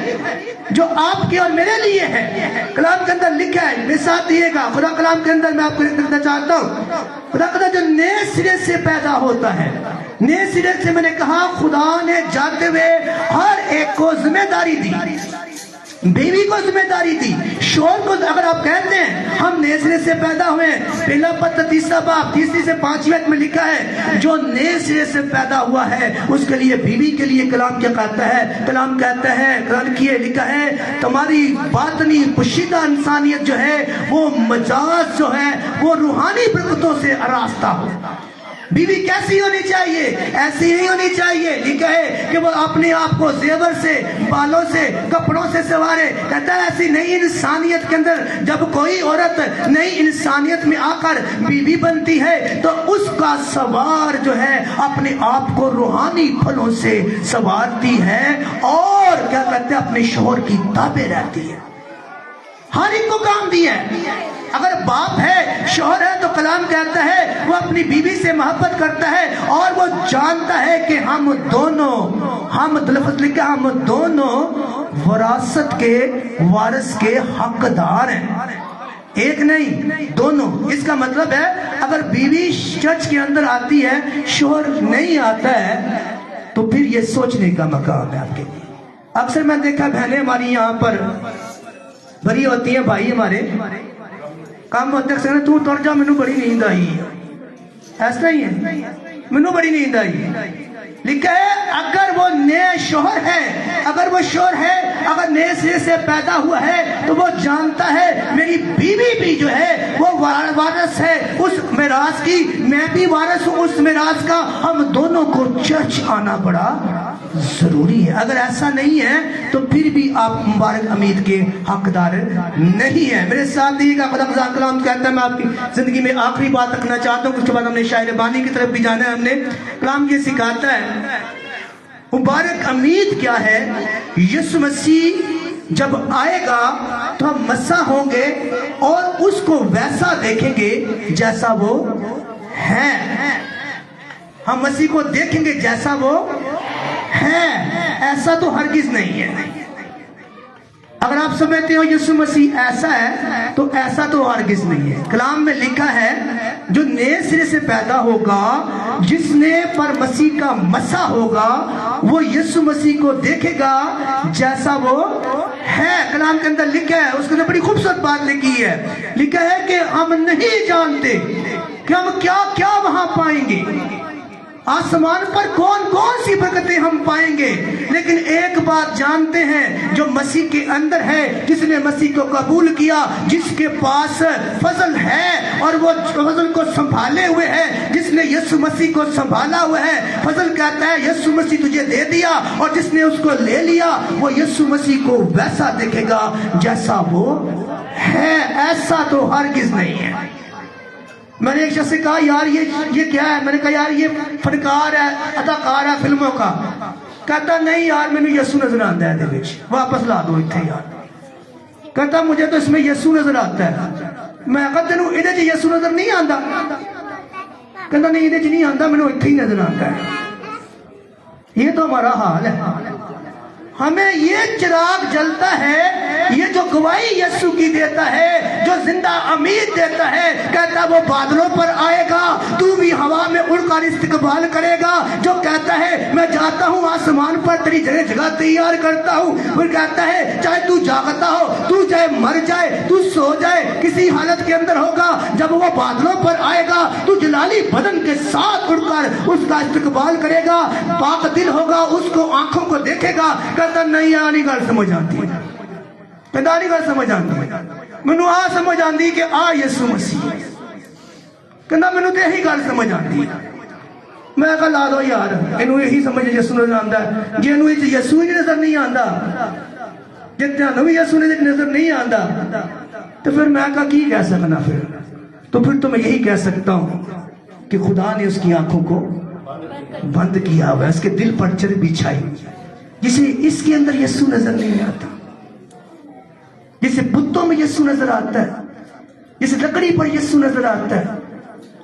जो आपके और मेरे लिए है। कलाम के अंदर लिखा है, मेरे साथ दिएगा खुदा कलाम के अंदर मैं आपको लिखना चाहता हूँ। खुदा का जो नए सिरे से पैदा होता है, नए सिरे से मैंने कहा खुदा ने जाते हुए हर एक को जिम्मेदारी दी, बीवी को जिम्मेदारी दी, शोर को। अगर आप कहते हैं हम नए सिरे से पैदा हुए, पहला पत्र 3 बाब 3 से 5 में लिखा है जो नए सिरे से पैदा हुआ है उसके लिए बीवी के लिए कलाम क्या कहता है? कलाम कहता है कुरान की लिखा है तुम्हारी बातनी पुशीदा इंसानियत जो है वो मजाज जो है वो रूहानी बरकतों से आरास्ता हो। बीवी कैसी होनी चाहिए? ऐसी ही होनी चाहिए। लिखा है कि वो अपने आप को जेवर से, बालों से, कपड़ों से सवारे। कहता है ऐसी नई इंसानियत के अंदर जब कोई औरत नई इंसानियत में आकर बीवी बनती है तो उसका सवार जो है अपने आप को रूहानी फलों से सवारती है और क्या कहते हैं अपने शोहर की ताबे रहती है। हर एक को काम दिया है। अगर बाप है, शौहर है तो कलाम कहता है वो अपनी बीवी से मोहब्बत करता है और वो जानता है कि हम दोनों वरासत के वारिस के हकदार हैं। एक नहीं दोनों। इसका मतलब है अगर बीवी चर्च के अंदर आती है, शौहर नहीं आता है, तो फिर ये सोचने का मकाम है आपके लिए। अक्सर मैं देखा बहनें हमारी यहाँ पर भरी होती है, भाई हमारे काम होते हैं तू तुर जा, मैनू बड़ी नींद आई। ऐसा ही है, मैनू बड़ी नींद आई। लिखा है अगर वो नए शोहर है, अगर वो शोहर है, अगर नए सिरे से पैदा हुआ है तो वो जानता है मेरी बीवी भी जो है वो वारस है उस मिरास की, मैं भी वारस हूँ उस मिरास का। हम दोनों को चर्च आना बड़ा जरूरी है। अगर ऐसा नहीं है तो फिर भी आप मुबारक अमीद के हकदार नहीं है। मेरे साथ दिएगा खुदा कलाम कहता है, मैं आपकी जिंदगी में आखिरी बात रखना चाहता हूँ, उसके बाद हमने शायर बानी की तरफ भी जाना है। हमने कलाम ये सिखाता है मुबारक अमीद क्या है। यीशु मसीह जब आएगा तो हम मसा होंगे और उसको वैसा देखेंगे जैसा वो है। हम मसीह को देखेंगे जैसा वो है, ऐसा तो हरगिज नहीं है। अगर आप समझते हो यीशु मसीह ऐसा है तो ऐसा तो हरगिज नहीं है। कलाम में लिखा है जो नए सिरे से पैदा होगा, जिसने पर मसीह का मसा होगा, वो यीशु मसीह को देखेगा जैसा वो है। कलाम के अंदर लिखा है, उसके अंदर बड़ी खूबसूरत बात लिखी है। लिखा है कि हम नहीं जानते कि हम क्या क्या वहां पाएंगे, आसमान पर कौन कौन सी बरकतें हम पाएंगे, लेकिन एक बात जानते हैं, जो मसीह के अंदर है, जिसने मसीह को कबूल किया, जिसके पास फजल है और वो फजल को संभाले हुए है, जिसने यीशु मसीह को संभाला हुआ है। फजल कहता है यीशु मसीह तुझे दे दिया, और जिसने उसको ले लिया वो यीशु मसीह को वैसा देखेगा जैसा वो है, ऐसा तो हरगिज नहीं है। मैंने एक शख्स से कहा यार ये क्या है? मैंने कहा यार ये फनकार है, अदाकार है फिल्मों का। कहता नहीं यार मैंने यीशु नजर आता है, वापस ला दो इतने यार। कहता मुझे तो इसमें यीशु नजर आता है। मैं कहा तेनू इहदे च यीशु नजर नहीं आता? कहता नहीं इहदे च नहीं आता, मैनू इत्थे ही नजर आता है। ये तो हमारा हाल है। हमें ये चिराग जलता है, ये जो गवाही यीशु की देता है, जो जिंदा उम्मीद देता है, कहता वो बादलों पर आएगा, तू भी हवा में उड़कर इस्तकबाल करेगा। जो कहता है मैं जाता हूँ आसमान पर तेरी जगह जगह तैयार करता हूँ। फिर कहता है चाहे तू जागता हो, तू चाहे मर जाए, तू सो जाए, किसी हालत के अंदर होगा, जब वो बादलों पर आएगा तू जलाली बदन के साथ उड़कर उसका इस्तकबाल करेगा। पाक दिल होगा, उसको आंखों को देखेगा। नहीं आनी गल समझ आती, कहता नहीं गल समझ आती, मैनू आ समझ आती कि आ यीशु मसीह, कहता मैनू तो यही गल समझ आती। मैं कहा ला दो यार, इनू यही समझ यीशु नजर आता है। जे इनू यीशु ही नजर नहीं आता, जे ध्यान भी यीशु नजर नहीं आता, तो फिर मैं कहा की कह सकना फिर? तो फिर तो मैं यही कह सकता हूं कि खुदा ने उसकी आंखों को बंद किया हुआ है, उसके दिल पर चर्बी छाई, जिसे इसके अंदर यीशु नजर नहीं आता, जिसे बुतों में यीशु नजर आता है, जिसे लकड़ी पर यीशु नजर आता है।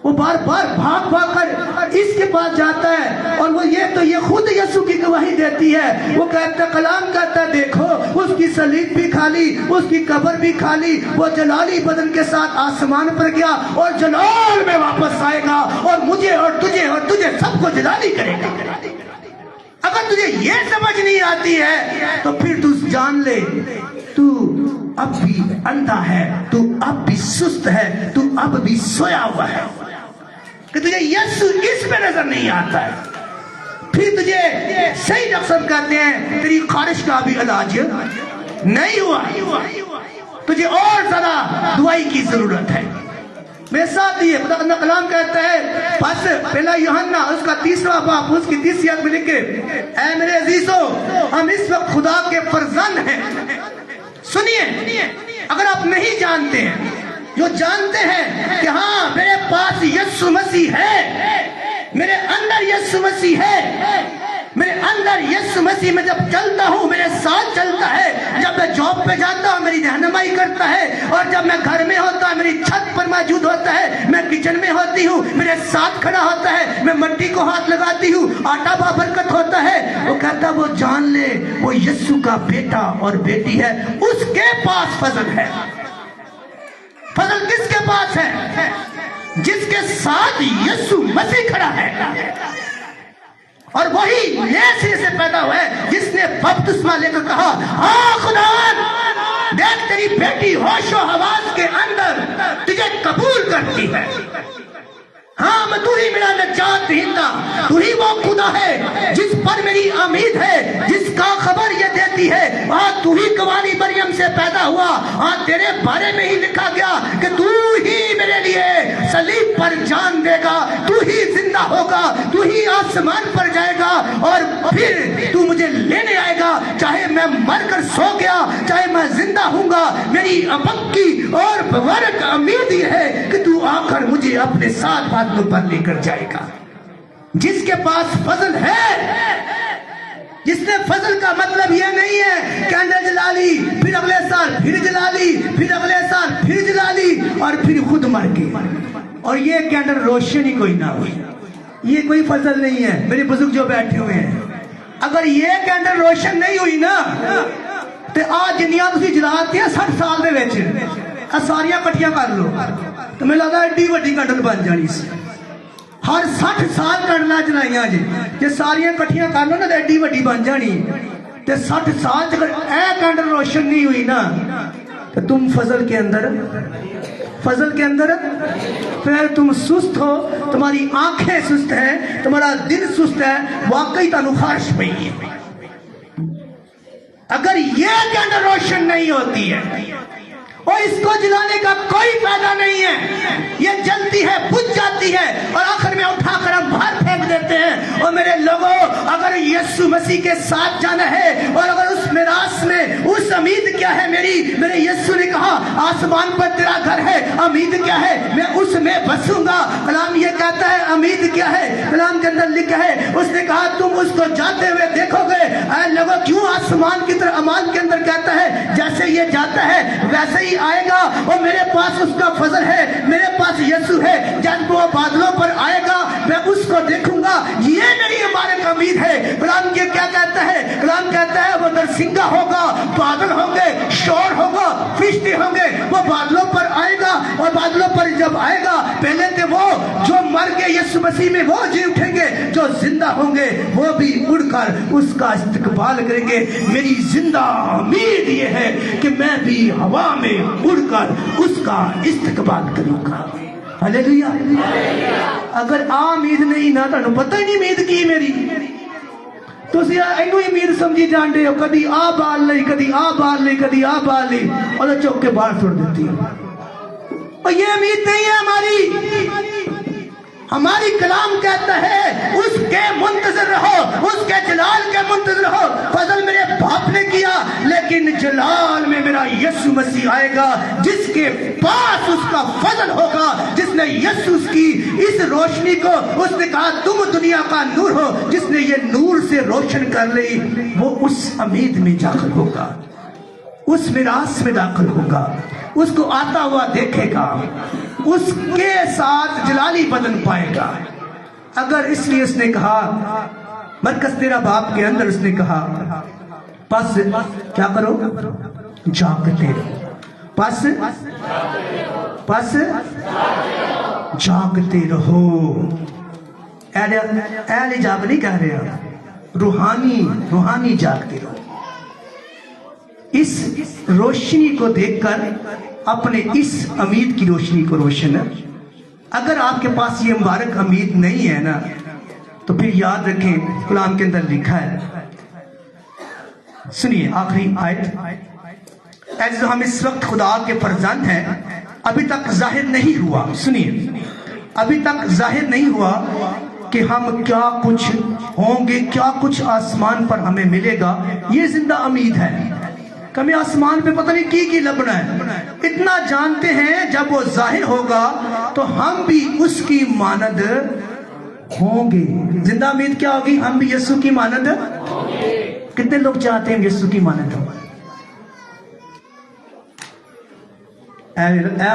वो बार बार भाग भाग कर इसके पास जाता है, और वो ये खुद यीशु की गवाही देती है। वो कहता, कलाम कहता है देखो उसकी सलीब भी खाली, उसकी कब्र भी खाली, वो जलाली बदन के साथ आसमान पर गया और जलाल में वापस आएगा, और मुझे और तुझे सबको जलाली करेगा। अगर तुझे ये समझ नहीं आती है तो फिर तू जान ले, तू अब भी अंधा है, तू अब भी सुस्त है, तू अब भी सोया हुआ है, कि तुझे यीशु इसमें नजर नहीं आता है। फिर तुझे सही डॉक्टर कहते हैं तेरी खारिश का भी इलाज नहीं हुआ, तुझे और ज्यादा दवाई की जरूरत है। मेरे साथ ही खुदा का कलाम कहता है, बस पहला यूहन्ना उसका 3वां बाब उसकी 30वीं आयत में लिखे, ऐ मेरे अजीजों हम इस वक्त खुदा के फर्जंद हैं। सुनिए, अगर आप नहीं जानते हैं, जो जानते हैं कि हाँ मेरे पास यीशु मसीह है, मेरे अंदर यीशु मसीह है, मेरे अंदर यीशु मसीह में जब चलता हूँ मेरे साथ चलता है, जब मैं जॉब पे जाता हूँ मेरी रहनुमाई करता है, और जब मैं घर में होता है मेरी छत पर मौजूद होता है, मैं किचन में होती हूँ मेरे साथ खड़ा होता है, मैं मट्टी को हाथ लगाती हूँ, आटा बाबरकत होता है। वो कहता वो जान ले वो यीशु का बेटा और बेटी है, उसके पास फजल है। फजल किसके पास है? जिसके साथ यीशु मसीह खड़ा है, और वही नए सिरे से पैदा हुआ है, जिसने बपतिस्मा लेकर कहा हाँ खुदा देख तेरी बेटी होशो हवास के अंदर तुझे कबूल करती है। हाँ मैं तू ही मेरा नजात दहिंदा, तू ही वो खुदा है जिस पर मेरी उम्मीद है, जिसका खबर ये देती है आज तू ही कवानी मरियम से पैदा हुआ। आज तेरे बारे में ही लिखा गया कि तू ही मेरे लिए सलीब पर जान देगा, तू ही जिंदा होगा, तू ही आसमान पर जाएगा और फिर तू मुझे लेने आएगा। चाहे मैं मर कर सो गया, चाहे मैं जिंदा हूँगा, मेरी पक्की और मुबारक उम्मीद ये है कि तू आकर मुझे अपने साथ बादलों पर लेकर जाएगा। जिसके पास फजल है, जिसने फजल का मतलब यह नहीं है कैंडल जला ली, फिर अगले साल फिर जला ली, फिर अगले साल फिर जला ली और फिर खुद मर गए और ये कैंडल रोशन ही कोई ना हुई। ये कोई फजल नहीं है। मेरे बुजुर्ग जो बैठे हुए हैं, अगर ये कैंडल रोशन नहीं हुई ना तो आज जिन्नियां तुसीं जलाते हैं 60 साल दे विच सारियां कट्ठियां कर लो तो मैं लगदा एडी वड्डी कैंडल बन जानी सी। हर 60 साल कैंडलां जलाइयां जे सारियां कट्ठियां कर लो ना तो एडी वड्डी बन जानी। ते 60 साल च ए कैंडल रोशन नहीं हुई ना तो तुम फजल के अंदर फिर तुम सुस्त हो, तुम्हारी आंखें सुस्त हैं, तुम्हारा दिल सुस्त है, वाकई तुहानू खारिश पई है। अगर ये कैंडल रोशन नहीं होती है और इसको जलाने का कोई फायदा नहीं है, ये जलती है, बुझ जाती है और आखिर में उठाकर हम बाहर फेंक देते हैं। और मेरे लोगों, अगर यीशु मसीह के साथ जाना है और अगर उस मिरास में उस उम्मीद क्या है मेरे यीशु ने कहा आसमान पर तेरा घर है, उम्मीद क्या है मैं उसमें बसूंगा। कलाम ये कहता है उम्मीद क्या है, कलाम के अंदर लिखा है उसने कहा तुम उसको जाते हुए देखोगे। ऐ लोगों, क्यों आसमान की तरह अमान के अंदर कहता है जैसे ये जाता है वैसे ही आएगा और मेरे पास उसका फजल है, मेरे पास यीशु है। जब वो बादलों पर आएगा मैं उसको देखूंगा, ये मेरी मुबारक उम्मीद है। कलाम ये क्या कहता है, कलाम कहता है वो नरसिंगा होगा, बादल होंगे, शोर होगा, फरिश्ते होंगे, वो बादलों पर आएगा और बादलों पर जब आएगा पहले तो वो जो मर गए यीशु मसीह में वो जी उठेंगे, जो जिंदा होंगे वो भी उड़कर उसका इस्तकबाल करेंगे। मेरी जिंदा उम्मीद ये है कि मैं भी हवा में उड़कर उसका इस्तकबाल करूंगा। हालेलुया। अगर आ उम्मीद नहीं ना तुहानू पता ही नहीं उम्मीद की मेरी, तुसीं इनू ही उम्मीद समझी जांदे हो, कदी आ बाल लई, कदी आ बाल लई, कदी आ बाल लई और चुक के बाहर छोड़ देती है। और ये उम्मीद नहीं है हमारी कलाम कहता है उसके मुंतजर रहो, उसके जलाल के मुंतजर रहो। फजल मेरे बाप ने किया लेकिन जलाल में मेरा यीशु मसीह आएगा जिसके पास उसका फजल होगा, जिसने यीशु की इस रोशनी को, उसने कहा तुम दुनिया का नूर हो, जिसने ये नूर से रोशन कर ली वो उस उम्मीद में दाखिल होगा, उस मिरास में दाखिल होगा, उसको आता हुआ देखेगा, उसके साथ जलाली बदन पाएगा। अगर इसलिए उसने कहा मरकज तेरा बाप के अंदर, उसने कहा बस क्या करो, जागते रहो, बस जागते रहो। ऐले जाग नहीं कह रहे, रूहानी जागते रहो। इस रोशनी को देखकर अपने इस उम्मीद की रोशनी को रोशन, अगर आपके पास ये मुबारक उम्मीद नहीं है ना तो फिर याद रखें कलाम के अंदर लिखा है, सुनिए आखिरी आयत, ऐसे हम इस वक्त खुदा के फर्जंद हैं, अभी तक जाहिर नहीं हुआ, सुनिए अभी तक जाहिर नहीं हुआ कि हम क्या कुछ होंगे, क्या कुछ आसमान पर हमें मिलेगा। ये जिंदा उम्मीद है, कभी आसमान पे पता नहीं की लबना है। इतना जानते हैं जब वो जाहिर होगा तो हम भी उसकी मानद होंगे। जिंदा उम्मीद क्या होगी, हम भी यीशु की मानद। कितने लोग चाहते हैं यीशु की मानद हो?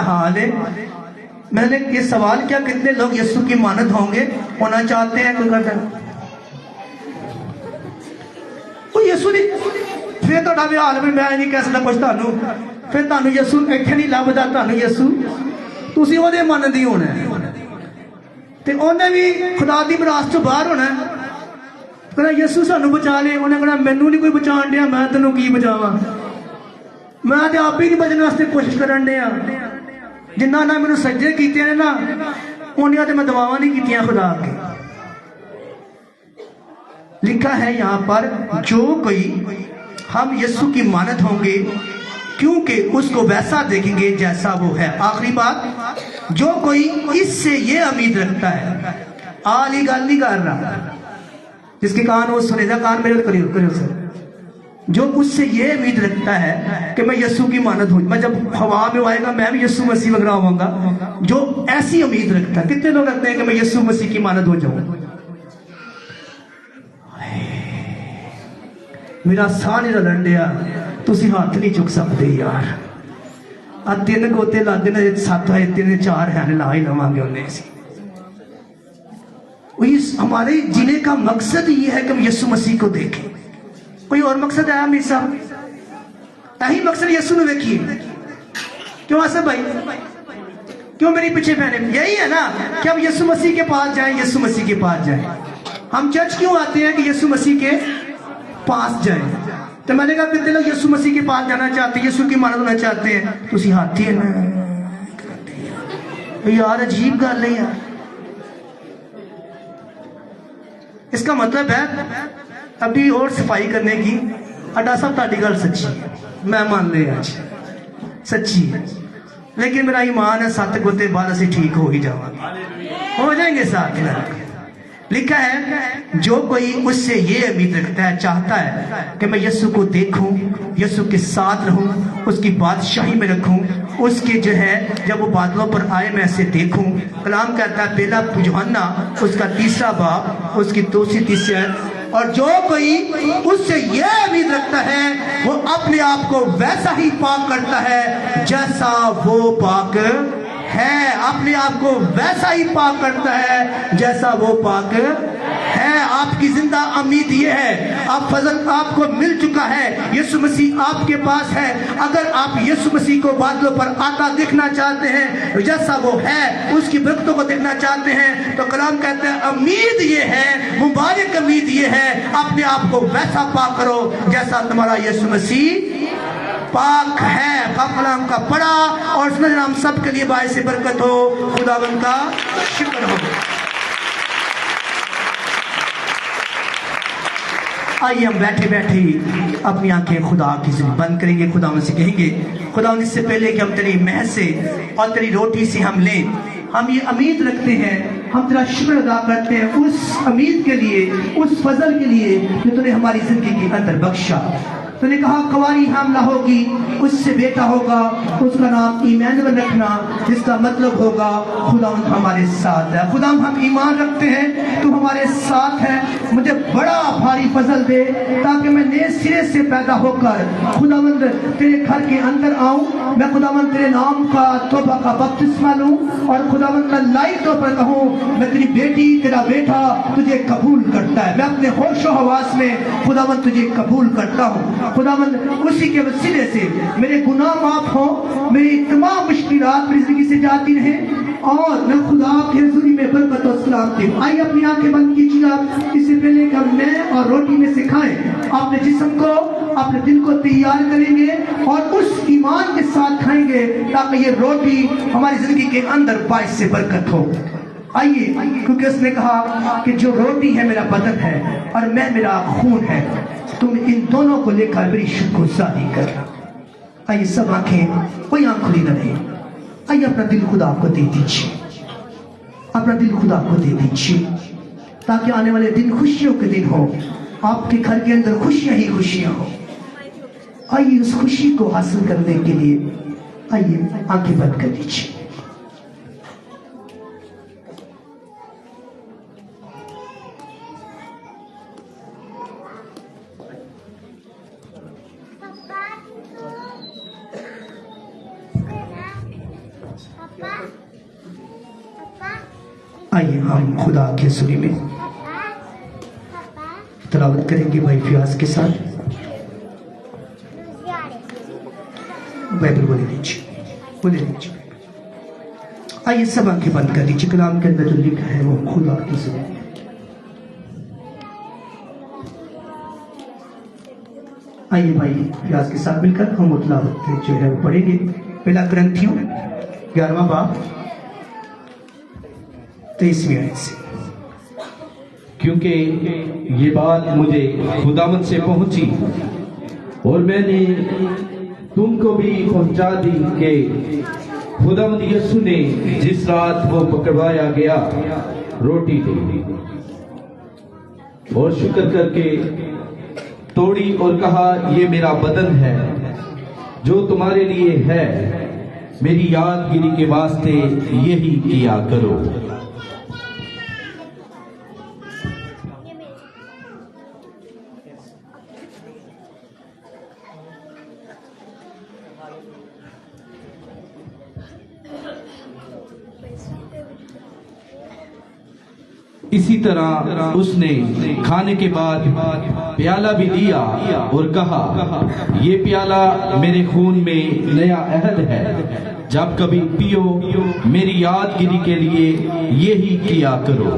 हाल है, मैंने ये सवाल किया कितने लोग यीशु की मानद होंगे, होना चाहते हैं? कोई करता है यीशु ने फिर तो हाल में मैं नहीं कह सकता कुछ थानू, फिर थानू यीशु इत्थे नहीं लभदा, थानू यीशु तुसीं ओहदे मन दी होना ते ओहने भी खुदा दी विरासत चों बाहर होना। कहना यीशु सानू बचा ले, उन्हें कहना मैनू नहीं कोई बचाण दिया, मैं तेनू की बचावां, मैं ते आप ही नहीं बचने वास्ते कोशिश करन दिया। जिन्ना ना मैनू सज्जे कीते ने ना उन्हें तो मैं दवावां नहीं कीतियां खुदा के। लिखा है यहाँ पर, जो कोई हम यीशु की मानत होंगे क्योंकि उसको वैसा देखेंगे जैसा वो है। आखिरी बात, जो कोई इससे ये उम्मीद रखता है, आली गल नहीं कर रहा, जिसके कान वो सुनेगा, कान मेरे करियो करियो सर, जो उससे ये उम्मीद रखता है कि मैं यीशु की मानत हूं, मैं जब हवा में आएगा मैं भी यीशु मसीह वगैरह होऊंगा, जो ऐसी उम्मीद रखता है। कितने लोग रखते हैं कि मैं यीशु मसीह की मानत हो जाऊं? मेरा साह नहीं रलन दिया, तुसी हाथ नहीं चुक सकते यार। आ 3 गोते लादे ने, 7 है 3 4 है, ला ही लवांगे उन्हें। हमारे जीने का मकसद ये है कि हम यीशु मसीह को देखें। कोई और मकसद है मेरे साहब? यही मकसद यीशु ने देखिए। क्यों आसफ भाई, क्यों मेरी पीछे पहने? यही है ना कि हम यीशु मसीह के पास जाएं, यीशु मसीह के पास जाएं। हम चर्च क्यों आते हैं? कि यीशु मसीह के पास जाएं। तो मैंने कहा कितने लोग यीशु मसीह के पास जाना चाहते हैं, यीशु की मानत होना चाहते हैं? तो उसी हाथी है ना यार, अजीब गल है यार। इसका मतलब है अभी और सफाई करने की। अड्डा साहब ताड़ी गल सच्ची है, मैं मान ले आज सच्ची है, लेकिन मेरा ईमान है 7 गोते बाद असी ठीक हो ही जाएंगे, हो जाएंगे साथ में। लिखा है, जो कोई उससे ये उम्मीद रखता है, चाहता है कि मैं यीशु को देखूं, यीशु के साथ रहूं, उसकी बादशाही में रखूं, उसके जो है जब वो बादलों पर आए मैं ऐसे देखूं। कलाम कहता है, पहला यूहन्ना उसका 3 बाब उसकी 2 से 3। और जो कोई उससे यह उम्मीद रखता है, वो अपने आप को वैसा ही पाक करता है जैसा वो पाक है। अपने आप को वैसा ही पाक करता है जैसा वो पाक है। आपकी जिंदा उम्मीद ये है, आप फजल आपको मिल चुका है, यीशु मसीह आपके पास है। अगर आप यीशु मसीह को बादलों पर आता देखना चाहते हैं जैसा वो है, उसकी बरकतों को देखना चाहते हैं, तो कलाम कहते हैं उम्मीद ये है, मुबारक उम्मीद ये है, अपने आप को वैसा पाक करो जैसा तुम्हारा यीशु मसीह पाक है। कलाम का पढ़ा और सुना, हम सब के लिए बायस बरकत हो। खुदावंद का शुक्र हो। आइए हम बैठे बैठे अपनी आंखें खुदा की ज़िंदगी बंद करेंगे। खुदा से कहेंगे, खुदा इससे पहले कि हम तेरी महज से और तेरी रोटी से हम लें, हम ये उम्मीद रखते हैं, हम तेरा शुक्र अदा करते हैं उस उम्मीद के लिए, उस फजल के लिए जो तूने हमारी जिंदगी के अंदर बख्शा। तूने कहा कुंवारी हामला होगी, उससे बेटा होगा, उसका नाम इमैनुअल रखना, जिसका मतलब होगा खुदावंद हमारे साथ है। खुदा हम ईमान रखते हैं तू हमारे साथ है। मुझे बड़ा भारी फजल दे ताकि मैं नए सिरे से पैदा होकर खुदावंद तेरे घर के अंदर आऊं। मैं खुदावंद तेरे नाम का तौबा का बपतिस्मा लूं और खुदावंद मैं लाई तौर पर कहूं, मैं तेरी बेटी तेरा बेटा तुझे कबूल करता है। मैं अपने होशो हवास में खुदावंद तुझे कबूल करता हूं। खुदावंद उसी के वसीले से मेरे गुनाह माफ हो, मेरी तमाम मुश्किलात मेरी जिंदगी से जाती रहे और मैं खुदा की हज़ूरी में बरकत और सलामती हूं। आइए अपनी आंखें बंद कीजिएगा। इससे पहले कि हम मैं और रोटी में से खाएं, अपने जिस्म को अपने दिल को तैयार करेंगे और उस ईमान के साथ खाएंगे ताकि ये रोटी हमारी जिंदगी के अंदर बायस से बरकत हो। आइए, क्योंकि उसने कहा कि जो रोटी है मेरा बदन है और मैं मेरा खून है, तुम इन दोनों को लेकर मेरी शुक्रगुजारी करना। आइए सब आंखें, कोई आंख खुली न रहे। आइए अपना दिल खुदा को दे दीजिए, अपना दिल खुदा को दे दीजिए ताकि आने वाले दिन खुशियों के दिन हो, आपके घर के अंदर खुशियां ही खुशियां हो। आइए उस खुशी को हासिल करने के लिए आइए आंखें बंद कर दीजिए। आइए हम खुदा के हज़ूरी में तिलावत करेंगे भाई फियाज के साथ। बाइबल बोले लीजिए, बोले लीजिए। आइए सब आंखें बंद कर दीजिए। कलाम के अंदर जो लिखा है वो खुदा की हज़ूरी में। आइए भाई फियाज के साथ मिलकर हम तिलावत जो है वो पढ़ेंगे। पहला ग्रंथियों 11वां बाब 23ਵੀं आयत से।
क्योंकि ये बात मुझे खुदावंद से पहुंची और मैंने तुमको भी पहुंचा दी कि खुदावंद यीशु ने जिस रात वो पकड़वाया गया रोटी ली और शुक्र करके तोड़ी और कहा, ये मेरा बदन है जो तुम्हारे लिए है, मेरी यादगिरी के वास्ते यही किया करो। इसी तरह उसने खाने के बाद प्याला भी लिया और कहा, ये प्याला मेरे खून में नया अहद है, जब कभी पियो मेरी यादगिरी के लिए यही किया करो।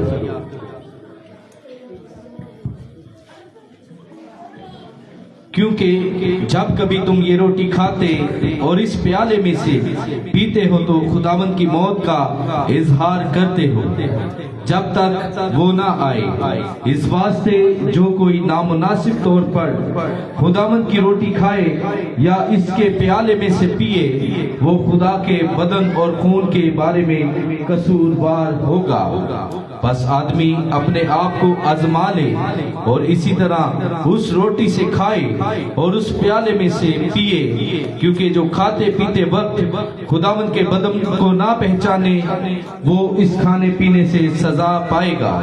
क्योंकि जब कभी तुम ये रोटी खाते और इस प्याले में से पीते हो तो खुदावंद की मौत का इजहार करते हो जब तक वो ना आए। इस वास्ते जो कोई नामुनासिब तौर पर खुदावंद की रोटी खाए या इसके प्याले में से पिए, वो खुदा के बदन और खून के बारे में कसूरवार होगा। बस आदमी अपने आप को आजमा ले और इसी तरह उस रोटी से खाए और उस प्याले में से पिए, क्योंकि जो खाते पीते वक्त खुदावंद के बदन को ना पहचाने वो इस खाने पीने से सजा पाएगा।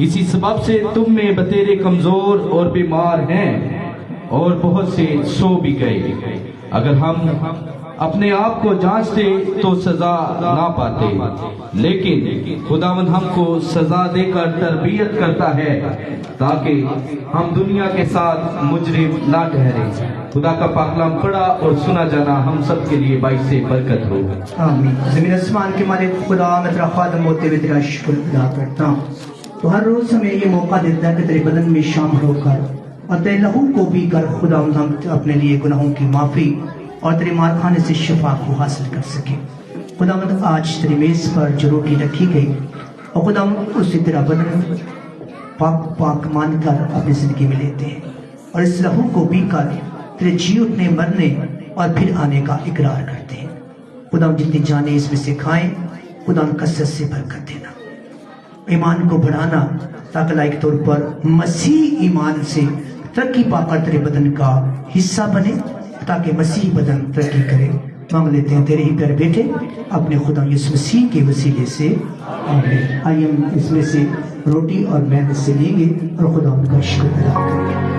इसी सबब से तुम में बतेरे कमजोर और बीमार हैं और बहुत से सो भी गए। अगर हम अपने आप को जांचते तो सजा ना पाते, लेकिन खुदावंद हमको सजा देकर तरबियत करता है ताकि हम दुनिया के साथ मुजरिम ना ठहरे। खुदा का पाक कलाम पढ़ा और सुना जाना हम सब के लिए बाइस से बरकत हो।
आमीन। ज़मीन आसमान के मालिक खुदा, मैं तेरा खादम होते हुए तेरा शुक्र अदा करता हूँ। तो हर रोज हमें ये मौका देता है कि तेरे बदन में शामिल होकर और तेरे लहू को पी कर खुदा हम अपने लिए गुनाहों की माफी और तेरे मार खाने से शिफा को हासिल कर सके। खुदावंद आज तेरी मेज पर जो रोटी रखी गई और खुदावंद उससे तेरा बदन पाक पाक मानकर अपनी जिंदगी में लेते हैं और इस लहू को पीकर तेरे जी उठने मरने और फिर आने का इकरार करते हैं। खुदावंद जितनी जाने इसमें से खाएं, खुदावंद कसरत से बरकत देना, ईमान को बढ़ाना ताकि लायक तौर पर मसीह ईमान से तरक्की पाकर तेरे बदन का हिस्सा बने, ताकि मसीह बदन तरक्की करे। मांग लेते हैं तेरे ही प्यारे बेटे अपने खुदा यीशु मसीह के वसीले से, आमीन। आइए हम इसमें से रोटी और मेहनत से लेंगे और खुदा उनका शुक्र अदा करेंगे।